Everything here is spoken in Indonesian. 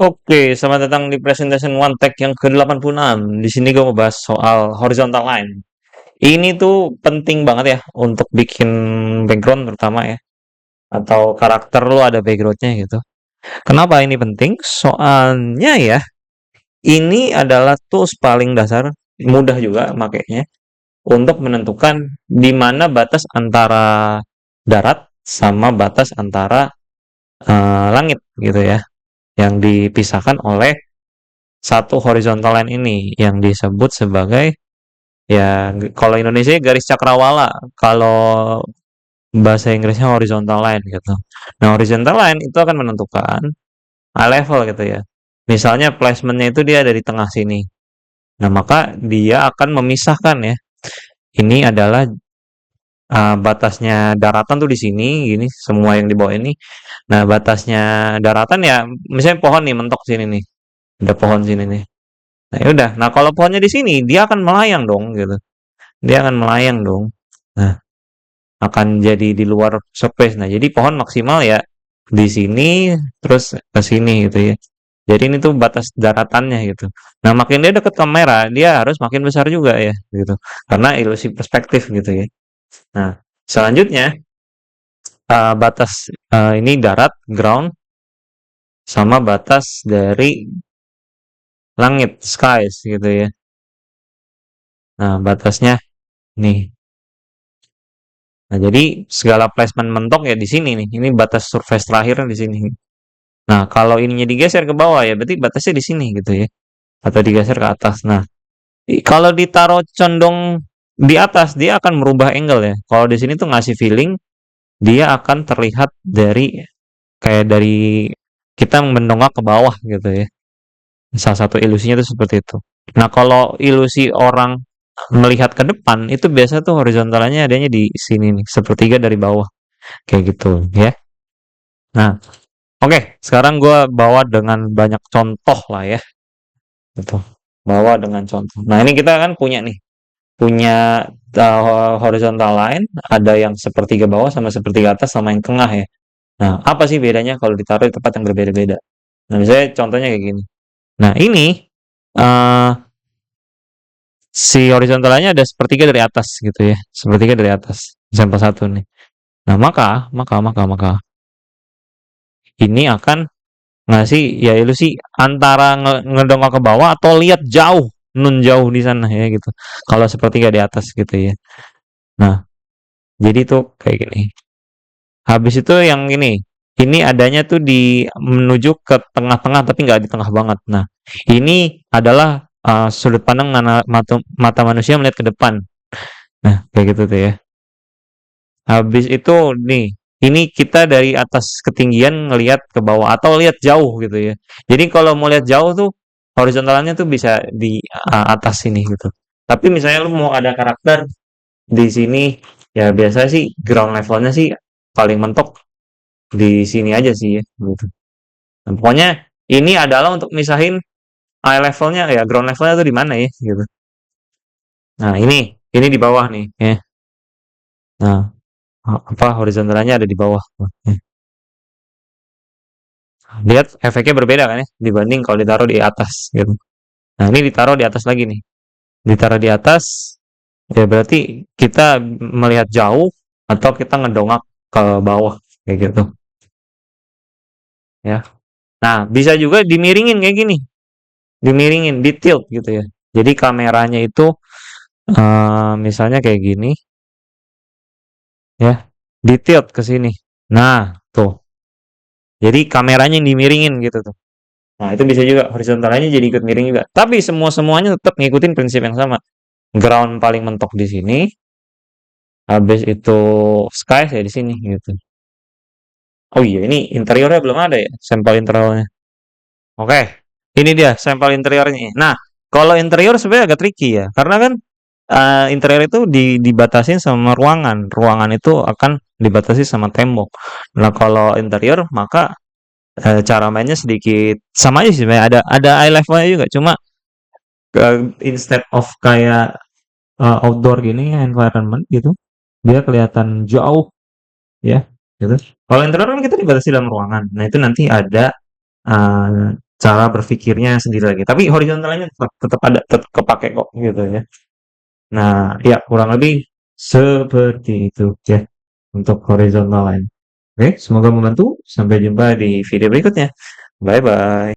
Oke, selamat datang di Presentation One Tech yang ke-86. Di sini gue mau bahas soal horizontal line. Ini tuh penting banget ya untuk bikin background terutama ya. Atau karakter lu ada backgroundnya gitu. Kenapa ini penting? Soalnya ya, ini adalah tools paling dasar, mudah juga makainya, untuk menentukan di mana batas antara darat sama batas antara langit gitu ya. Yang dipisahkan oleh satu horizontal line ini yang disebut sebagai ya kalau Indonesia garis cakrawala, kalau bahasa Inggrisnya horizontal line gitu. Nah, horizontal line itu akan menentukan eye level gitu ya. Misalnya placementnya itu dia ada di tengah sini. Nah, maka dia akan memisahkan ya. Ini adalah batasnya daratan tuh di sini, gini semua yang di bawah ini. Nah, batasnya daratan ya, misalnya pohon nih mentok sini nih, ada pohon sini nih. Nah, ya udah. Nah, kalau pohonnya di sini, dia akan melayang dong, gitu. Dia akan melayang dong. Nah, akan jadi di luar surface. Nah, jadi pohon maksimal ya di sini, terus ke sini gitu ya. Jadi ini tuh batas daratannya gitu. Nah, makin dia deket kamera, dia harus makin besar juga ya, gitu. Karena ilusi perspektif gitu ya. Nah, selanjutnya batas ini darat, ground, sama batas dari langit, skies gitu ya. Nah, batasnya nih. Nah, jadi segala placement mentok ya di sini nih. Ini batas surface terakhir di sini. Nah, kalau ininya digeser ke bawah ya berarti batasnya di sini gitu ya. Atau digeser ke atas. Nah, kalau ditaruh condong di atas dia akan merubah angle ya. Kalau di sini tuh ngasih feeling dia akan terlihat dari kayak dari kita mendongak ke bawah gitu ya. Salah satu ilusinya tuh seperti itu. Nah, kalau ilusi orang melihat ke depan itu biasa tuh horizontalnya adanya di sini nih, sepertiga dari bawah kayak gitu ya. Nah, oke, sekarang gue bawa dengan banyak contoh lah ya, gitu. Bawa dengan contoh. Nah, ini kita kan punya nih, punya horizontal line, ada yang sepertiga bawah sama sepertiga atas sama yang tengah ya. Nah, apa sih bedanya kalau ditaruh di tempat yang berbeda-beda? Nah, misalnya contohnya kayak gini. Nah, ini eh si horizontal line-nya ada sepertiga dari atas gitu ya, sepertiga dari atas. Sampel satu nih. Nah, maka ini akan ngasih ya ilusi antara ngedongak ke bawah atau lihat jauh, nun jauh di sana ya gitu. Kalau sepertiga di atas gitu ya. Nah, jadi tuh kayak gini. Habis itu yang ini adanya tuh di menuju ke tengah-tengah tapi nggak di tengah banget. Nah, ini adalah sudut pandang mata manusia melihat ke depan. Nah, kayak gitu tuh ya. Habis itu nih, ini kita dari atas ketinggian ngelihat ke bawah atau lihat jauh gitu ya. Jadi kalau mau lihat jauh tuh horizontalnya tuh bisa di atas sini gitu. Tapi misalnya lu mau ada karakter di sini, ya biasa sih ground levelnya sih paling mentok di sini aja sih ya gitu. Nah, pokoknya ini adalah untuk misahin eye levelnya ya ground levelnya tuh di mana ya gitu. Nah ini di bawah nih ya. Nah apa horizontalnya ada di bawah. Ya. Lihat efeknya berbeda kan ya dibanding kalau ditaruh di atas gitu. Nah, ini ditaruh di atas lagi nih. Ditaruh di atas ya berarti kita melihat jauh atau kita ngedongak ke bawah kayak gitu ya. Nah, bisa juga dimiringin kayak gini. Dimiringin, di tilt gitu ya. Jadi kameranya itu misalnya kayak gini ya. Di tilt ke sini. Nah, tuh. Jadi kameranya yang dimiringin gitu tuh. Nah, itu bisa juga horizontalnya jadi ikut miring juga. Tapi semua-semuanya tetap ngikutin prinsip yang sama. Ground paling mentok di sini, habis itu sky ya di sini gitu. Oh iya, ini interiornya belum ada ya, sampel interiornya. Oke, ini dia sampel interiornya. Nah, kalau interior sebenarnya agak tricky ya, karena kan interior itu dibatasin sama ruangan. Ruangan itu akan dibatasi sama tembok. Nah, kalau interior maka cara mainnya sedikit sama aja sih sebenarnya. Ada eye levelnya juga, cuma instead of kayak outdoor gini environment gitu dia kelihatan jauh ya gitu. Kalau interior kan kita dibatasi dalam ruangan, nah itu nanti ada uh, cara berpikirnya sendiri lagi. Tapi horizontal line tetap, tetap ada, tetap kepake kok gitu ya. Nah, ya kurang lebih seperti itu ya untuk horizontal line. Oke, semoga membantu. Sampai jumpa di video berikutnya. Bye bye.